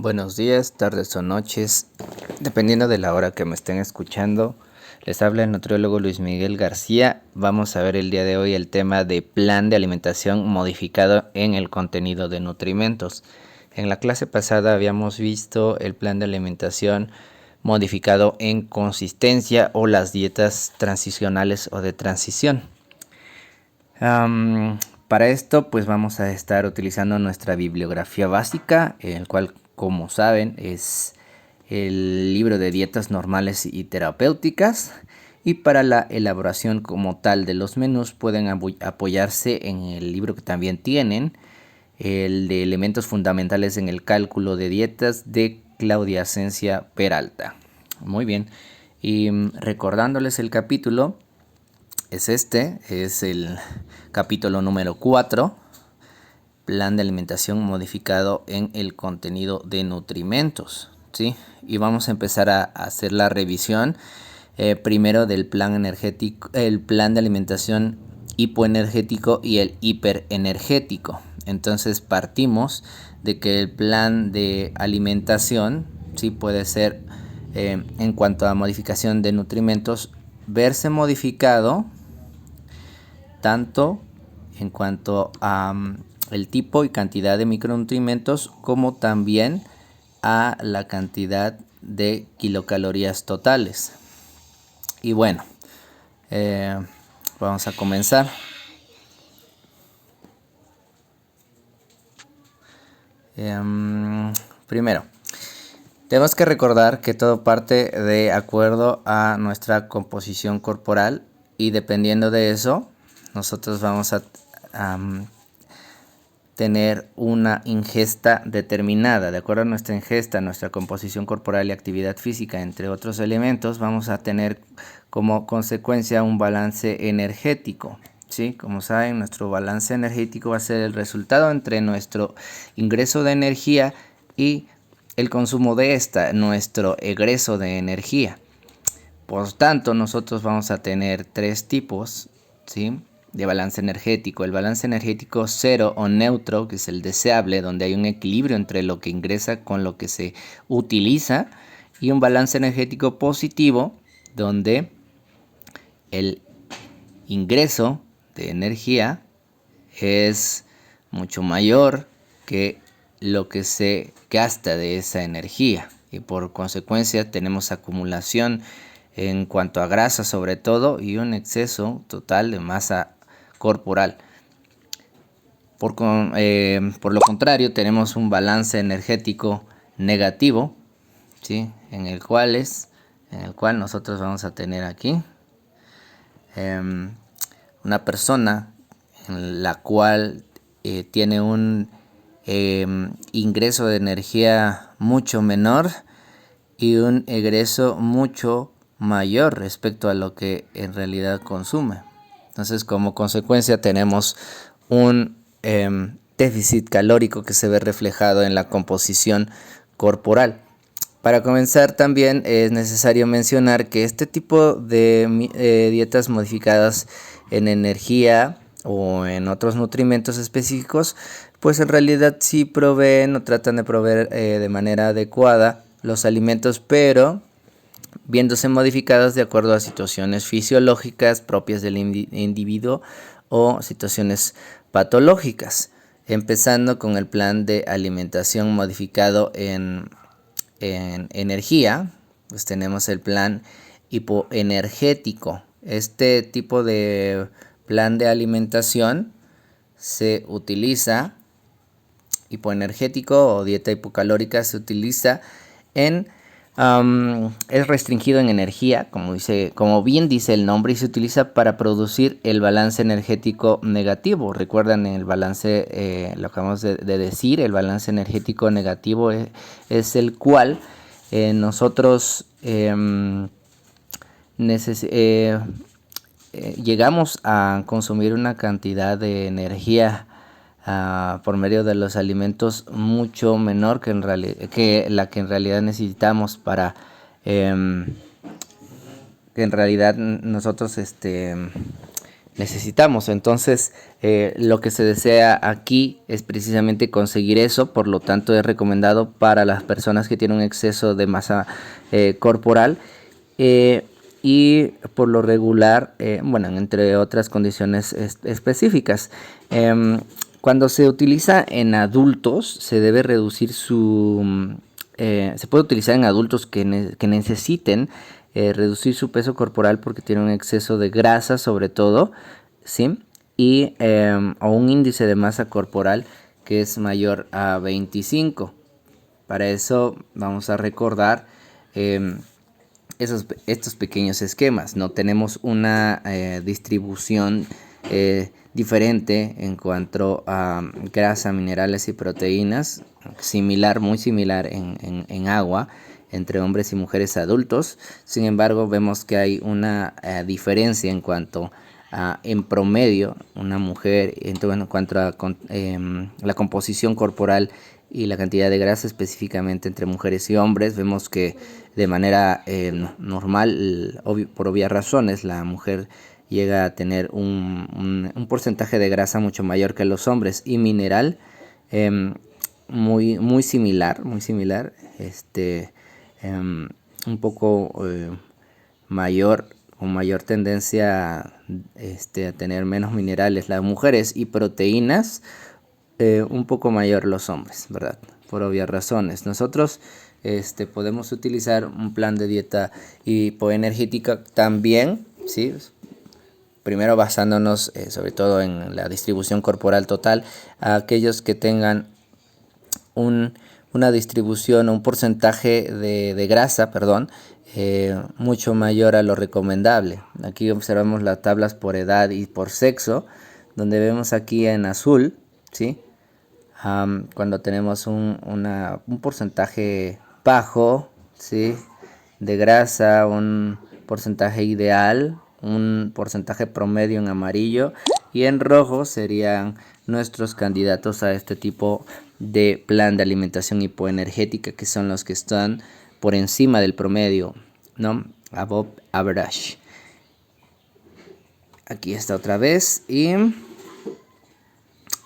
Buenos días, tardes o noches, dependiendo de la hora que me estén escuchando. Les habla el nutriólogo Luis Miguel García. Vamos a ver el día de hoy el tema de plan de alimentación modificado en el contenido de nutrimentos. En la clase pasada habíamos visto el plan de alimentación modificado en consistencia o las dietas transicionales o de transición. Para esto pues vamos a estar utilizando nuestra bibliografía básica, el cual, como saben, es el libro de dietas normales y terapéuticas. Y para la elaboración como tal de los menús pueden apoyarse en el libro que también tienen, el de elementos fundamentales en el cálculo de dietas de Claudia Asencia Peralta. Muy bien, y recordándoles el capítulo, es el capítulo número 4, plan de alimentación modificado en el contenido de nutrimentos, ¿sí? Y vamos a empezar a hacer la revisión primero del plan energético, el plan de alimentación hipoenergético y el hiperenergético. Entonces partimos de que el plan de alimentación, ¿sí?, puede ser en cuanto a modificación de nutrimentos, verse modificado tanto en cuanto a el tipo y cantidad de micronutrientes como también a la cantidad de kilocalorías totales. Y bueno, vamos a comenzar. Primero, tenemos que recordar que todo parte de acuerdo a nuestra composición corporal, y dependiendo de eso nosotros vamos a tener una ingesta determinada. De acuerdo a nuestra ingesta, nuestra composición corporal y actividad física, entre otros elementos, vamos a tener como consecuencia un balance energético, ¿sí? Como saben, nuestro balance energético va a ser el resultado entre nuestro ingreso de energía y el consumo de esta, nuestro egreso de energía. Por tanto, nosotros vamos a tener tres tipos, ¿sí?, de balance energético. El balance energético cero o neutro, que es el deseable, donde hay un equilibrio entre lo que ingresa con lo que se utiliza, y un balance energético positivo, donde el ingreso de energía es mucho mayor que lo que se gasta de esa energía, y por consecuencia tenemos acumulación en cuanto a grasa sobre todo y un exceso total de masa corporal. Por lo contrario, tenemos un balance energético negativo, ¿sí?, en el cual nosotros vamos a tener aquí una persona en la cual tiene un ingreso de energía mucho menor y un egreso mucho mayor respecto a lo que en realidad consume. Entonces, como consecuencia, tenemos un déficit calórico que se ve reflejado en la composición corporal. Para comenzar, también es necesario mencionar que este tipo de dietas modificadas en energía o en otros nutrimentos específicos, pues en realidad sí proveen o tratan de proveer de manera adecuada los alimentos, pero viéndose modificadas de acuerdo a situaciones fisiológicas propias del individuo o situaciones patológicas. Empezando con el plan de alimentación modificado en energía, pues tenemos el plan hipoenergético. Este tipo de plan de alimentación se utiliza, hipoenergético o dieta hipocalórica, se utiliza es restringido en energía, como bien dice el nombre, y se utiliza para producir el balance energético negativo. Recuerdan el balance, lo acabamos de decir, el balance energético negativo es el cual nosotros llegamos a consumir una cantidad de energía por medio de los alimentos mucho menor que la que en realidad necesitamos para que en realidad nosotros necesitamos. Entonces, lo que se desea aquí es precisamente conseguir eso. Por lo tanto, es recomendado para las personas que tienen un exceso de masa corporal, y por lo regular, bueno, entre otras condiciones específicas. Cuando se utiliza en adultos, se debe reducir se puede utilizar en adultos que necesiten reducir su peso corporal porque tiene un exceso de grasa, sobre todo, ¿sí? Y o un índice de masa corporal que es mayor a 25. Para eso vamos a recordar estos pequeños esquemas. No tenemos una distribución diferente en cuanto a grasa, minerales y proteínas, muy similar en agua entre hombres y mujeres adultos. Sin embargo, vemos que hay una diferencia en cuanto a, en promedio, una mujer, en cuanto a la composición corporal y la cantidad de grasa específicamente entre mujeres y hombres. Vemos que de manera normal, por obvias razones, la mujer llega a tener un porcentaje de grasa mucho mayor que los hombres, y mineral muy similar, un poco mayor, con mayor tendencia a tener menos minerales las mujeres, y proteínas un poco mayor los hombres, ¿verdad? Por obvias razones. Nosotros podemos utilizar un plan de dieta hipoenergética también, ¿sí? Primero basándonos sobre todo en la distribución corporal total, a aquellos que tengan una distribución o un porcentaje de grasa, mucho mayor a lo recomendable. Aquí observamos las tablas por edad y por sexo, donde vemos aquí en azul, ¿sí? Cuando tenemos un porcentaje bajo, ¿sí?, de grasa, un porcentaje ideal, un porcentaje promedio en amarillo, y en rojo serían nuestros candidatos a este tipo de plan de alimentación hipoenergética, que son los que están por encima del promedio, ¿no? Above average. Aquí está otra vez.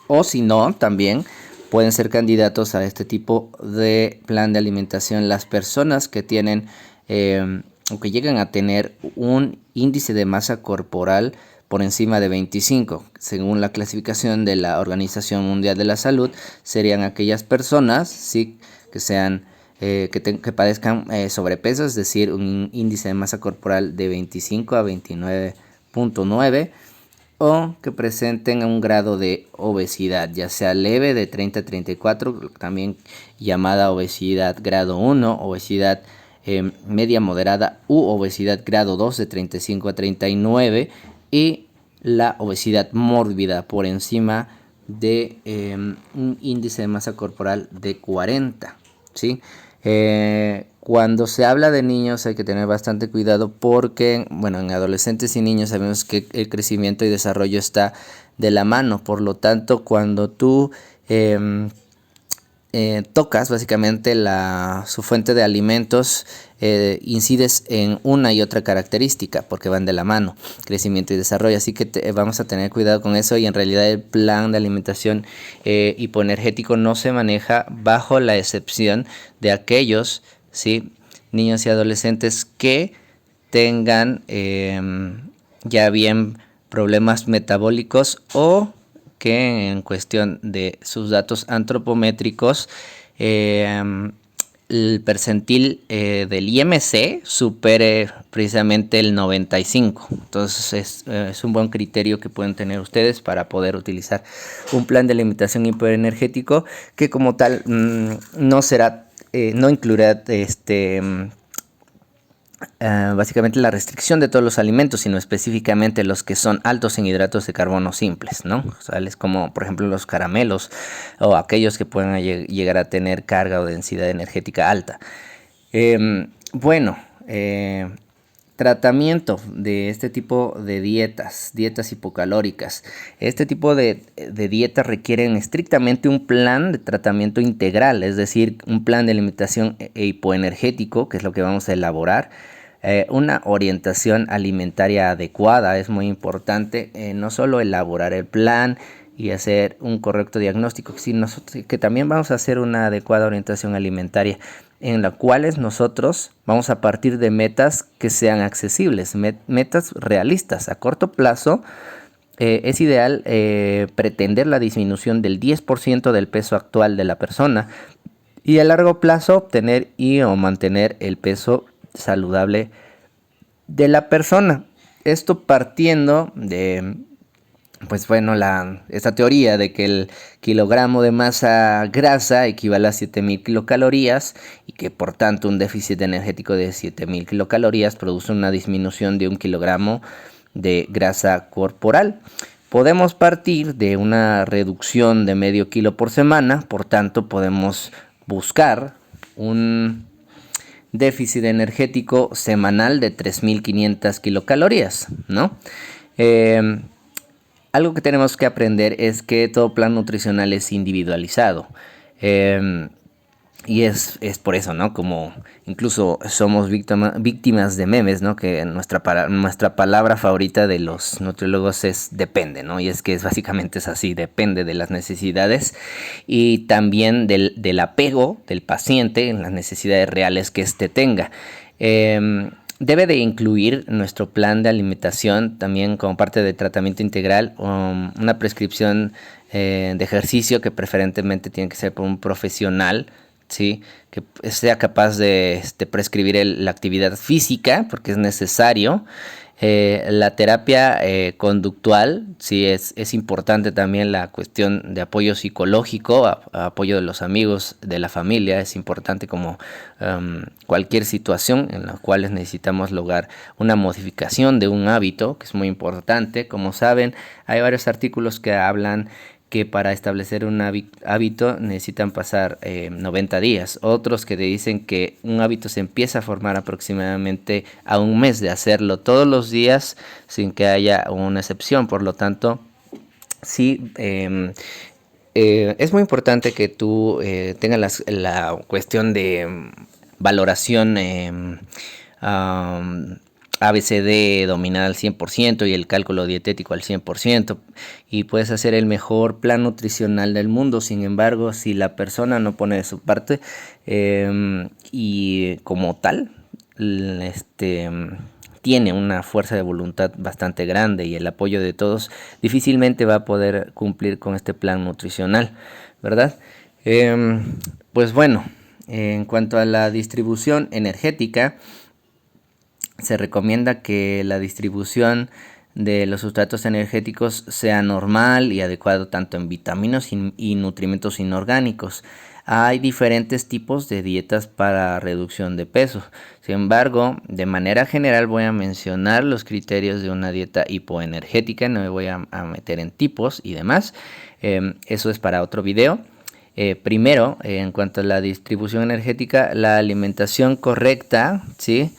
O si no, también pueden ser candidatos a este tipo de plan de alimentación las personas que tienen o que llegan a tener un índice de masa corporal por encima de 25. Según la clasificación de la Organización Mundial de la Salud, serían aquellas personas, ¿sí?, que sean que padezcan sobrepeso, es decir, un índice de masa corporal de 25 a 29.9, o que presenten un grado de obesidad, ya sea leve de 30 a 34, también llamada obesidad grado 1, obesidad media moderada u obesidad grado 2 de 35 a 39, y la obesidad mórbida por encima de un índice de masa corporal de 40, ¿sí? Cuando se habla de niños hay que tener bastante cuidado porque, bueno, en adolescentes y niños sabemos que el crecimiento y desarrollo está de la mano. Por lo tanto, cuando tú tocas básicamente su fuente de alimentos, incides en una y otra característica porque van de la mano, crecimiento y desarrollo. Así que vamos a tener cuidado con eso, y en realidad el plan de alimentación hipoenergético no se maneja bajo la excepción de aquellos, ¿sí?, niños y adolescentes que tengan ya bien problemas metabólicos, o que en cuestión de sus datos antropométricos el percentil del IMC supere precisamente el 95. Entonces es un buen criterio que pueden tener ustedes para poder utilizar un plan de alimentación hipoenergético, que como tal no incluirá básicamente la restricción de todos los alimentos, sino específicamente los que son altos en hidratos de carbono simples, ¿no? Tales como, por ejemplo, los caramelos, o aquellos que puedan llegar a tener carga o densidad energética alta. Tratamiento de este tipo de dietas hipocalóricas. Este tipo de dietas requieren estrictamente un plan de tratamiento integral, es decir, un plan de alimentación hipoenergético, que es lo que vamos a elaborar, una orientación alimentaria adecuada. Es muy importante no solo elaborar el plan y hacer un correcto diagnóstico, sino que también vamos a hacer una adecuada orientación alimentaria en la cuales nosotros vamos a partir de metas que sean accesibles, metas realistas. A corto plazo es ideal pretender la disminución del 10% del peso actual de la persona y a largo plazo obtener o mantener el peso saludable de la persona. Esto partiendo de, pues bueno, esta teoría de que el kilogramo de masa grasa equivale a 7000 kilocalorías y que por tanto un déficit energético de 7000 kilocalorías produce una disminución de 1 kilogramo de grasa corporal. Podemos partir de una reducción de medio kilo por semana, por tanto podemos buscar un déficit energético semanal de 3500 kilocalorías, ¿no? Algo que tenemos que aprender es que todo plan nutricional es individualizado. Y es por eso, ¿no? Como incluso somos víctimas de memes, ¿no? Que nuestra palabra favorita de los nutriólogos es depende, ¿no? Y es que básicamente es así, depende de las necesidades y también del apego del paciente en las necesidades reales que éste tenga. Debe de incluir nuestro plan de alimentación también como parte del tratamiento integral, una prescripción de ejercicio que preferentemente tiene que ser por un profesional, ¿sí? Que sea capaz de prescribir la actividad física porque es necesario. La terapia conductual, sí, es importante también la cuestión de apoyo psicológico, apoyo de los amigos, de la familia, es importante como cualquier situación en la cual necesitamos lograr una modificación de un hábito, que es muy importante. Como saben, hay varios artículos que hablan que para establecer un hábito necesitan pasar 90 días. Otros que te dicen que un hábito se empieza a formar aproximadamente a un mes de hacerlo todos los días sin que haya una excepción. Por lo tanto, sí, es muy importante que tú tengas la cuestión de valoración ABCD dominada al 100% y el cálculo dietético al 100% y puedes hacer el mejor plan nutricional del mundo. Sin embargo, si la persona no pone de su parte y como tal tiene una fuerza de voluntad bastante grande y el apoyo de todos, difícilmente va a poder cumplir con este plan nutricional, ¿verdad? Pues bueno, en cuanto a la distribución energética, se recomienda que la distribución de los sustratos energéticos sea normal y adecuado tanto en vitaminas y nutrimentos inorgánicos. Hay diferentes tipos de dietas para reducción de peso. Sin embargo, de manera general voy a mencionar los criterios de una dieta hipoenergética. No me voy a meter en tipos y demás. Eso es para otro video. Primero, en cuanto a la distribución energética, la alimentación correcta, ¿sí?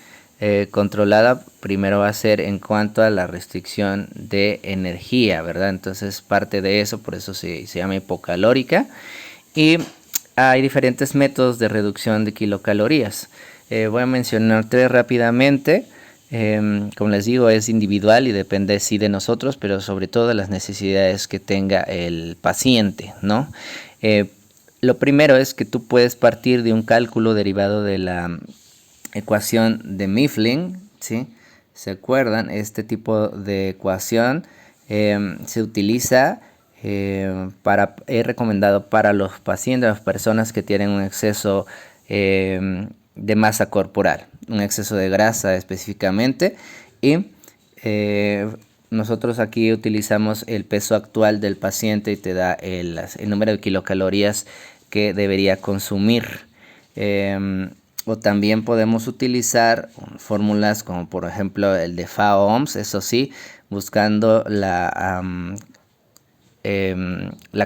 Controlada primero va a ser en cuanto a la restricción de energía, ¿verdad? Entonces parte de eso, por eso se llama hipocalórica. Y hay diferentes métodos de reducción de kilocalorías. Voy a mencionar 3 rápidamente. Como les digo, es individual y depende sí de nosotros, pero sobre todo de las necesidades que tenga el paciente, ¿no? Lo primero es que tú puedes partir de un cálculo derivado de la ecuación de Mifflin, ¿sí? ¿Se acuerdan? Este tipo de ecuación se utiliza es recomendado para los pacientes, las personas que tienen un exceso de masa corporal, un exceso de grasa específicamente, y nosotros aquí utilizamos el peso actual del paciente y te da el número de kilocalorías que debería consumir. O también podemos utilizar fórmulas como por ejemplo el de FAO-OMS, eso sí, buscando la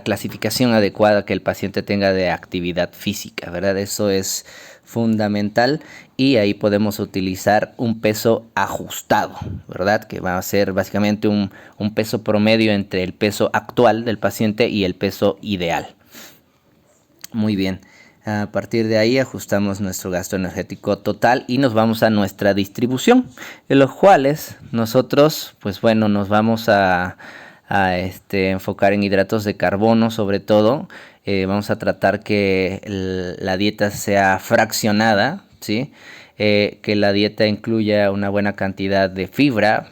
clasificación adecuada que el paciente tenga de actividad física, ¿verdad? Eso es fundamental y ahí podemos utilizar un peso ajustado, ¿verdad? Que va a ser básicamente un peso promedio entre el peso actual del paciente y el peso ideal. Muy bien. A partir de ahí ajustamos nuestro gasto energético total y nos vamos a nuestra distribución, en los cuales nosotros, pues bueno, nos vamos a enfocar en hidratos de carbono sobre todo. Vamos a tratar que la dieta sea fraccionada, ¿sí? Que la dieta incluya una buena cantidad de fibra.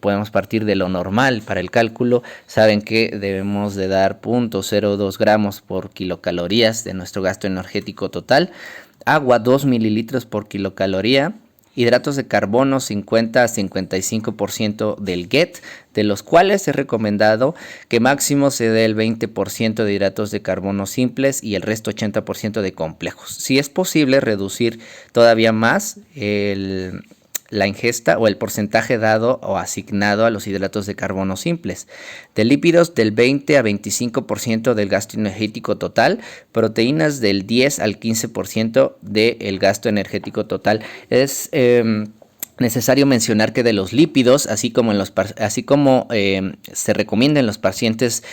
Podemos partir de lo normal para el cálculo. Saben que debemos de dar 0.02 gramos por kilocalorías de nuestro gasto energético total. Agua 2 mililitros por kilocaloría. Hidratos de carbono 50 a 55% del GET, de los cuales es recomendado que máximo se dé el 20% de hidratos de carbono simples y el resto 80% de complejos. Si es posible reducir todavía más la ingesta o el porcentaje dado o asignado a los hidratos de carbono simples. De lípidos del 20 a 25% del gasto energético total, proteínas del 10 al 15% del gasto energético total. Es necesario mencionar que de los lípidos, así como se recomienda en los pacientes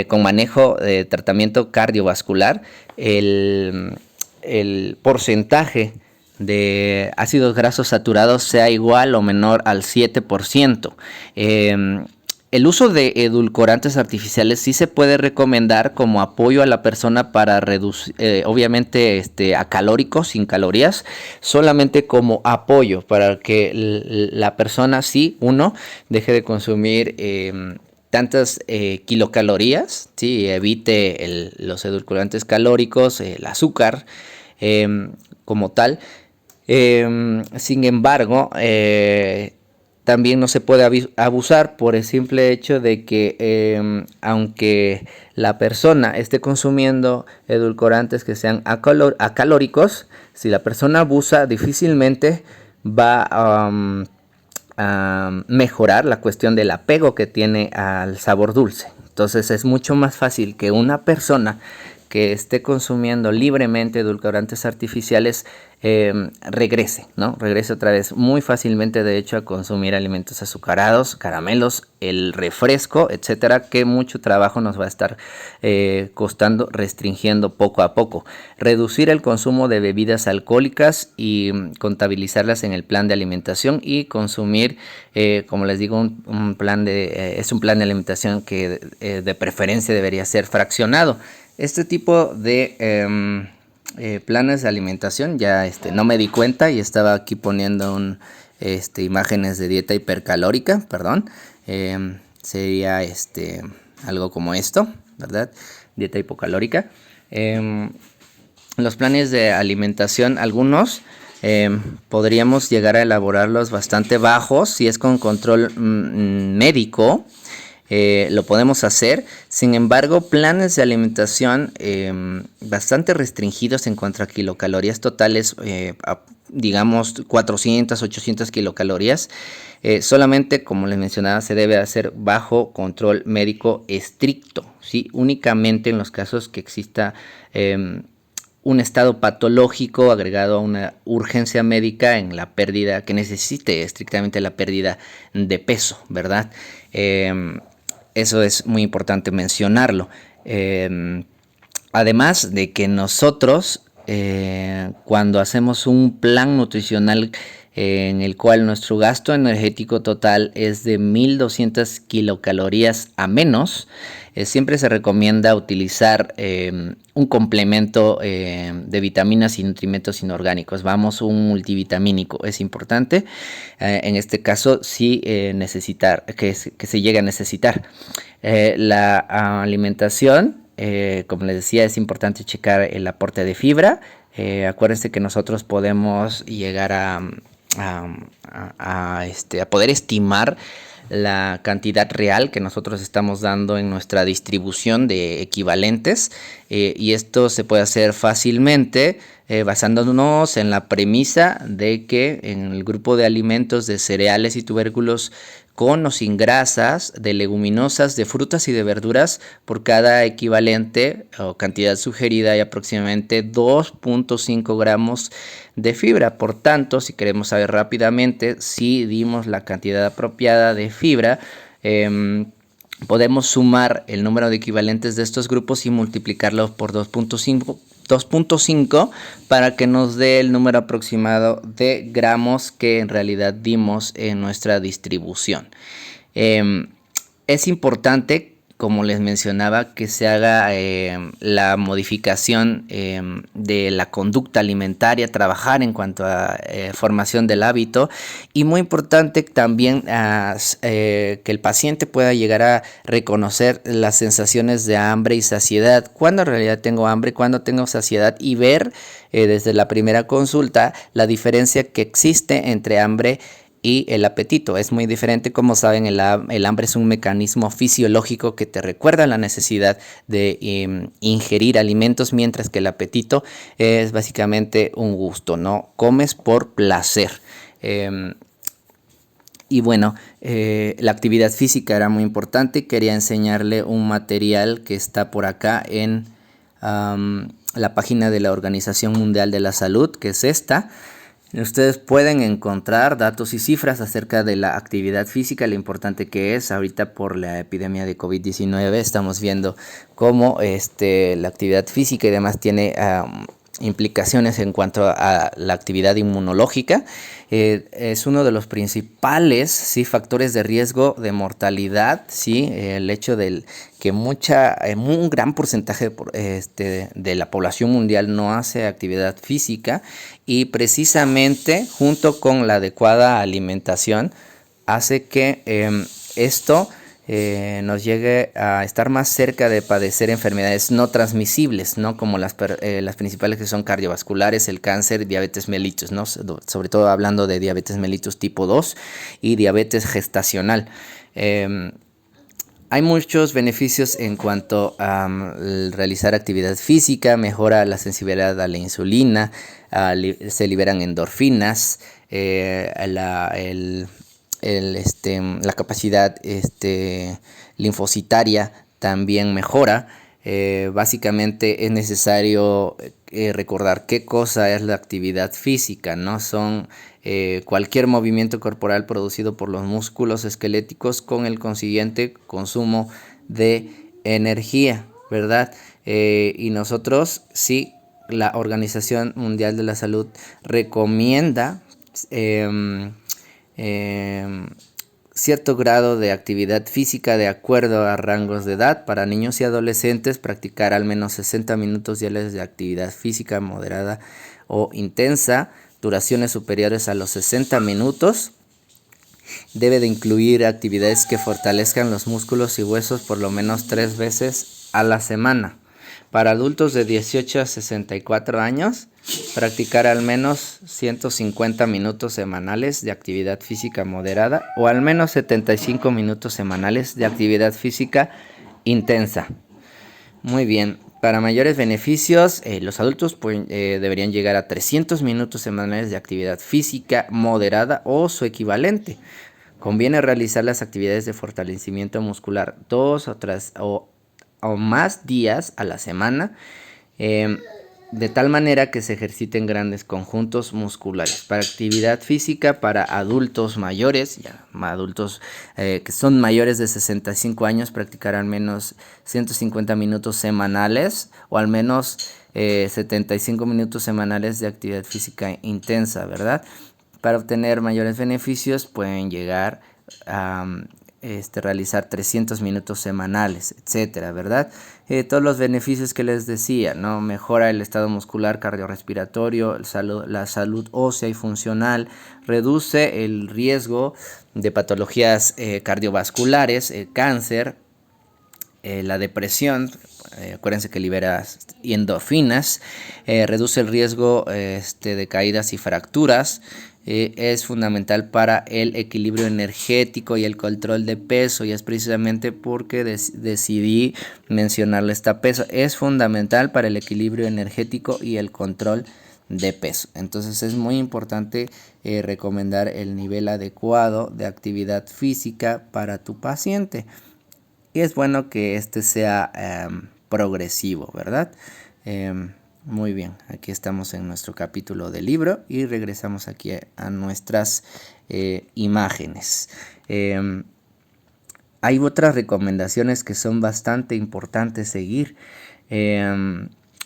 con manejo de tratamiento cardiovascular, el porcentaje de ácidos grasos saturados sea igual o menor al 7%. El uso de edulcorantes artificiales sí se puede recomendar como apoyo a la persona para reducir, obviamente acalóricos, sin calorías, solamente como apoyo para que la persona deje de consumir tantas kilocalorías, ¿sí? Evite los edulcorantes calóricos, el azúcar como tal. Sin embargo, también no se puede abusar por el simple hecho de que aunque la persona esté consumiendo edulcorantes que sean acalóricos, si la persona abusa difícilmente va a mejorar la cuestión del apego que tiene al sabor dulce. Entonces es mucho más fácil que una persona que esté consumiendo libremente edulcorantes artificiales regrese otra vez muy fácilmente, de hecho, a consumir alimentos azucarados, caramelos, el refresco, etcétera, que mucho trabajo nos va a estar costando restringiendo poco a poco. Reducir el consumo de bebidas alcohólicas y contabilizarlas en el plan de alimentación y consumir, como les digo, es un plan de alimentación que de preferencia debería ser fraccionado. Este tipo de planes de alimentación ya no me di cuenta y estaba aquí poniendo imágenes de dieta hipercalórica, perdón. Sería algo como esto, ¿verdad? Dieta hipocalórica. Los planes de alimentación, algunos podríamos llegar a elaborarlos bastante bajos si es con control médico. Lo podemos hacer. Sin embargo, planes de alimentación bastante restringidos en cuanto a kilocalorías totales, digamos 400, 800 kilocalorías, solamente, como les mencionaba, se debe hacer bajo control médico estricto, ¿sí? Únicamente en los casos que exista un estado patológico agregado a una urgencia médica en la pérdida, que necesite estrictamente la pérdida de peso, ¿verdad? Eso es muy importante mencionarlo. Además de que nosotros, cuando hacemos un plan nutricional en el cual nuestro gasto energético total es de 1200 kilocalorías a menos, siempre se recomienda utilizar un complemento de vitaminas y nutrimentos inorgánicos. Un multivitamínico es importante. En este caso, sí que se llegue a necesitar. La alimentación, como les decía, es importante checar el aporte de fibra. Acuérdense que nosotros podemos llegar a poder estimar la cantidad real que nosotros estamos dando en nuestra distribución de equivalentes, y esto se puede hacer fácilmente basándonos en la premisa de que en el grupo de alimentos de cereales y tubérculos con o sin grasas, de leguminosas, de frutas y de verduras, por cada equivalente o cantidad sugerida hay aproximadamente 2.5 gramos de fibra. Por tanto, si queremos saber rápidamente si dimos la cantidad apropiada de fibra, podemos sumar el número de equivalentes de estos grupos y multiplicarlos por 2.5 2.5 para que nos dé el número aproximado de gramos que en realidad dimos en nuestra distribución. Es importante, como les mencionaba, que se haga la modificación de la conducta alimentaria, trabajar en cuanto a formación del hábito, y muy importante también que el paciente pueda llegar a reconocer las sensaciones de hambre y saciedad, cuando en realidad tengo hambre, cuando tengo saciedad, y ver desde la primera consulta la diferencia que existe entre hambre y el apetito. Es muy diferente. Como saben, el hambre es un mecanismo fisiológico que te recuerda la necesidad de ingerir alimentos, mientras que el apetito es básicamente un gusto, ¿no? Comes por placer. Y bueno, la actividad física era muy importante. Quería enseñarle un material que está por acá en la página de la Organización Mundial de la Salud, que es esta. Ustedes pueden encontrar datos y cifras acerca de la actividad física, lo importante que es. Ahorita por la epidemia de COVID-19 estamos viendo cómo la actividad física y demás tiene implicaciones en cuanto a la actividad inmunológica. Es uno de los principales factores de riesgo de mortalidad. El hecho de que un gran porcentaje de la población mundial no hace actividad física, y precisamente junto con la adecuada alimentación hace que esto nos llegue a estar más cerca de padecer enfermedades no transmisibles, ¿no? Como las principales, que son cardiovasculares, el cáncer, diabetes mellitus, ¿no? Sobre todo hablando de diabetes mellitus tipo 2 y diabetes gestacional. Hay muchos beneficios en cuanto a realizar actividad física. Mejora la sensibilidad a la insulina, se liberan endorfinas, la capacidad linfocitaria también mejora. Básicamente es necesario recordar qué cosa es la actividad física, ¿no? Son cualquier movimiento corporal producido por los músculos esqueléticos con el consiguiente consumo de energía, ¿verdad? Y nosotros, la Organización Mundial de la Salud recomienda cierto grado de actividad física de acuerdo a rangos de edad. Para niños y adolescentes, practicar al menos 60 minutos diarios de actividad física moderada o intensa, duraciones superiores a los 60 minutos. Debe de incluir actividades que fortalezcan los músculos y huesos por lo menos 3 veces a la semana. Para adultos de 18 a 64 años, practicar al menos 150 minutos semanales de actividad física moderada o al menos 75 minutos semanales de actividad física intensa. Muy bien. Para mayores beneficios, los adultos deberían llegar a 300 minutos semanales de actividad física moderada o su equivalente. Conviene realizar las actividades de fortalecimiento muscular 2 o más días a la semana, de tal manera que se ejerciten grandes conjuntos musculares. Para actividad física para adultos mayores, adultos que son mayores de 65 años, practicar al menos 150 minutos semanales o al menos 75 minutos semanales de actividad física intensa, ¿verdad? Para obtener mayores beneficios pueden llegar a realizar 300 minutos semanales, etcétera, ¿verdad? Todos los beneficios que les decía, ¿no? Mejora el estado muscular, cardiorrespiratorio, la salud ósea y funcional, reduce el riesgo de patologías cardiovasculares, cáncer, la depresión. Acuérdense que libera endorfinas, reduce el riesgo de caídas y fracturas. Es fundamental para el equilibrio energético y el control de peso, y es precisamente porque decidí mencionarle esta peso. Es fundamental para el equilibrio energético y el control de peso. Entonces es muy importante recomendar el nivel adecuado de actividad física para tu paciente, y es bueno que este sea progresivo, ¿verdad? Muy bien, aquí estamos en nuestro capítulo del libro y regresamos aquí a nuestras imágenes. Hay otras recomendaciones que son bastante importantes seguir.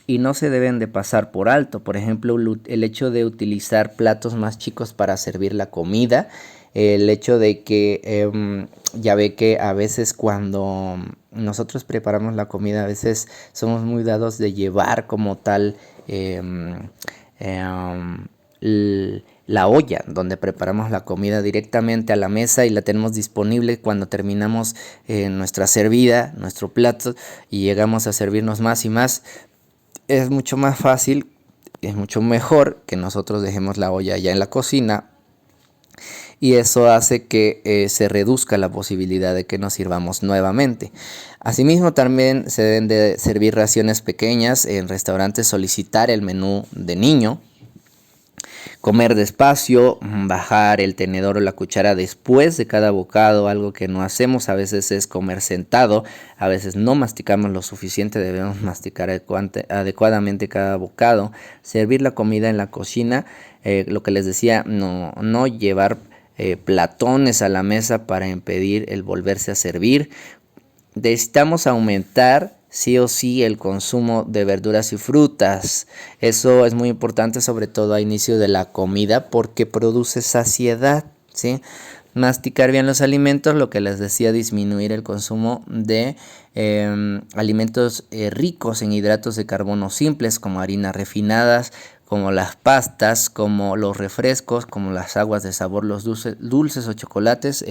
y no se deben de pasar por alto. Por ejemplo, el hecho de utilizar platos más chicos para servir la comida, el hecho de que ya ve que a veces cuando nosotros preparamos la comida, a veces somos muy dados de llevar como tal la olla donde preparamos la comida directamente a la mesa y la tenemos disponible cuando terminamos nuestra servida, nuestro plato, y llegamos a servirnos más y más. Es mucho más fácil, es mucho mejor que nosotros dejemos la olla ya en la cocina, y eso hace que se reduzca la posibilidad de que nos sirvamos nuevamente. Asimismo, también se deben de servir raciones pequeñas en restaurantes, solicitar el menú de niño, comer despacio, bajar el tenedor o la cuchara después de cada bocado. Algo que no hacemos a veces es comer sentado, a veces no masticamos lo suficiente, debemos masticar adecuadamente cada bocado. Servir la comida en la cocina, lo que les decía, no llevar platones a la mesa para impedir el volverse a servir. Necesitamos aumentar sí o sí el consumo de verduras y frutas. Eso es muy importante, sobre todo a inicio de la comida, porque produce saciedad, ¿sí? Masticar bien los alimentos, lo que les decía, disminuir el consumo de alimentos ricos en hidratos de carbono simples, como harinas refinadas, como las pastas, como los refrescos, como las aguas de sabor, los dulces o chocolates.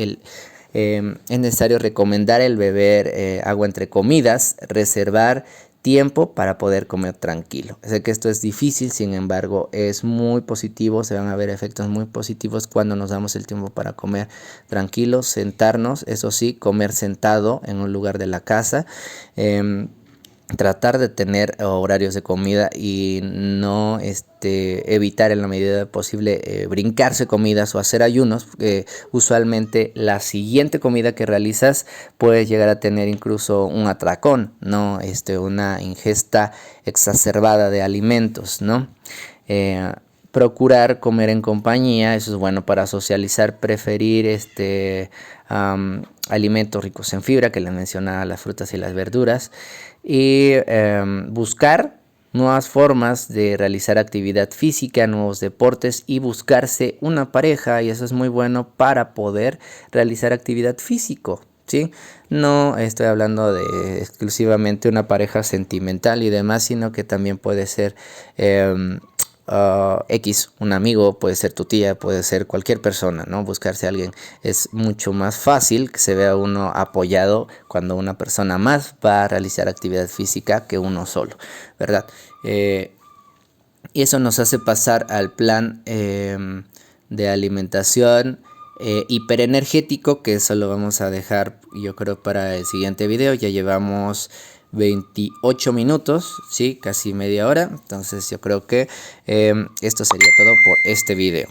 Es necesario recomendar el beber agua entre comidas, reservar tiempo para poder comer tranquilo. Sé que esto es difícil, sin embargo es muy positivo, se van a ver efectos muy positivos cuando nos damos el tiempo para comer tranquilos, sentarnos, eso sí, comer sentado en un lugar de la casa. Tratar de tener horarios de comida y no evitar en la medida posible brincarse comidas o hacer ayunos, porque usualmente la siguiente comida que realizas puede llegar a tener incluso un atracón, ¿no? Una ingesta exacerbada de alimentos, ¿no? Procurar comer en compañía, eso es bueno para socializar, preferir alimentos ricos en fibra, que les mencionaba, las frutas y las verduras, y buscar nuevas formas de realizar actividad física, nuevos deportes, y buscarse una pareja, y eso es muy bueno para poder realizar actividad física, ¿sí? No estoy hablando de exclusivamente una pareja sentimental y demás, sino que también puede ser un amigo, puede ser tu tía, puede ser cualquier persona, ¿no? Buscarse a alguien es mucho más fácil, que se vea uno apoyado cuando una persona más va a realizar actividad física que uno solo, ¿verdad? Y eso nos hace pasar al plan de alimentación hiperenergético, que eso lo vamos a dejar, yo creo, para el siguiente video. Ya llevamos 28 minutos, sí, casi media hora. Entonces yo creo que esto sería todo por este video.